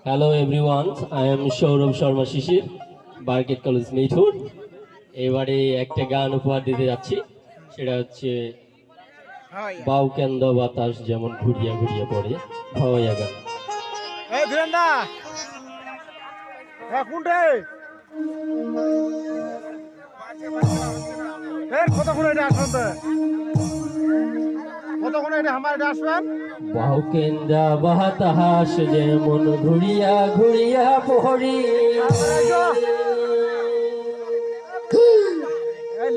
Hello everyone, I am Saurabh Sharma Shishir, বারকেট college মিঠুর। এবারে একটা গান উপহার দিতে যাচ্ছি, সেটা হচ্ছে বাউকেন্দ্র বাতাস যেমন ঘুরিয়া ঘুরিয়া পড়ে ভাওয়াইয়া গান। এই ধীরেন্দা কোনটা কতক্ষণ এটা আসবেন তো কতক্ষণ এটা আমার এটা আসবেন বাউকেন্দ্র বাতাস যেমন ঘুরিয়া ঘুরিয়া পড়ে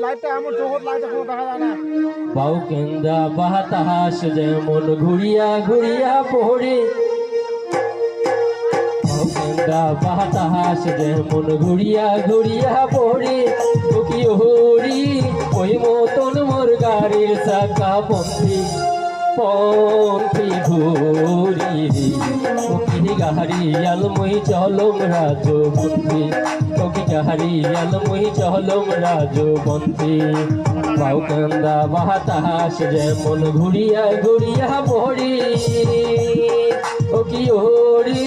লাইটটা আমার জগৎ লাইট এখন দেখা যায় না। বাউকেন্দ্র বাতাস যেমন ঘুরিয়া ঘুরিয়া পড়ে বাউকেন্দ্র বাতাস যেমন ঘুরিয়া ঘুরিয়া পড়ে কি হরি ওই মতন মোর গাড়ির চাকা পন্থী পন্থী ঘুরি ওকি গাড়ি আলমই চলম রাজবন্ধী ওকি গাড়ি আলমই চলম রাজবন্ধী বাউকেন্দ্র বাতাস যেমন ঘুরিয়া ঘুরিয়া পড়ি ওকি হরি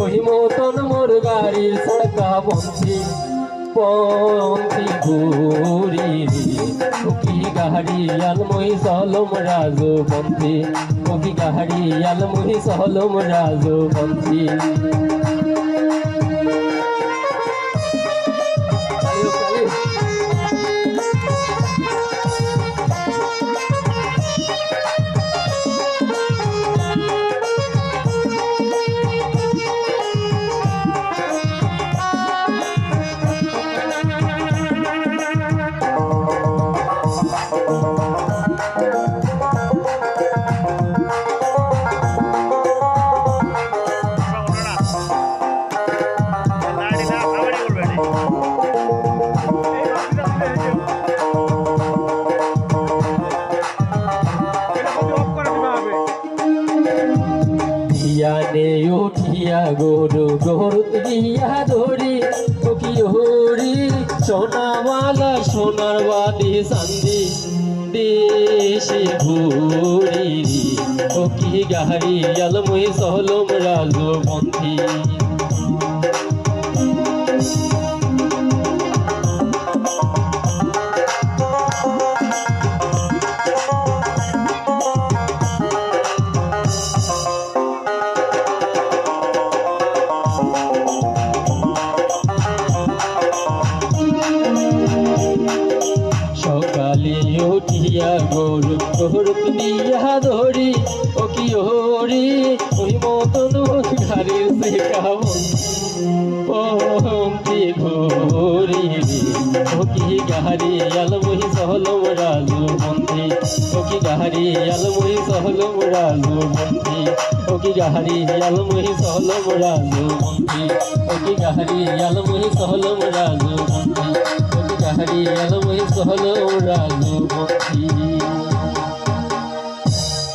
ওই মতন মোর গাড়ির চাকা পন্থী পন্থী ঘুরি ওকি গাড়ি আলমই চলম রাজবন্ধী ওকি গাড়ি আলমই চলম রাজবন্ধী। নে উঠিয়া গরু গরু দিয়া ধরি ওকি হরি সোনাওয়ালা সোনার বাদি চান্দি দেশে ঘুরি ওকি গাড়ি আলমই চলম রাজবন্ধী সকালে উঠিয়া গরু গরু দিয়া ধরি ওকি হরি ওই মতন গাড়ির পন্থী ঘুরি ওকি গাড়ি আলমই চলম রাজবন্ধী ওকি গাড়ি আলমই চলম রাজবন্ধী ওকি গাড়ি আলমই চলম রাজবন্ধী ওকি গাড়ি আলমই চলম রাজবন্ধী গাড়ি আলমই চলম রাজবন্ধী।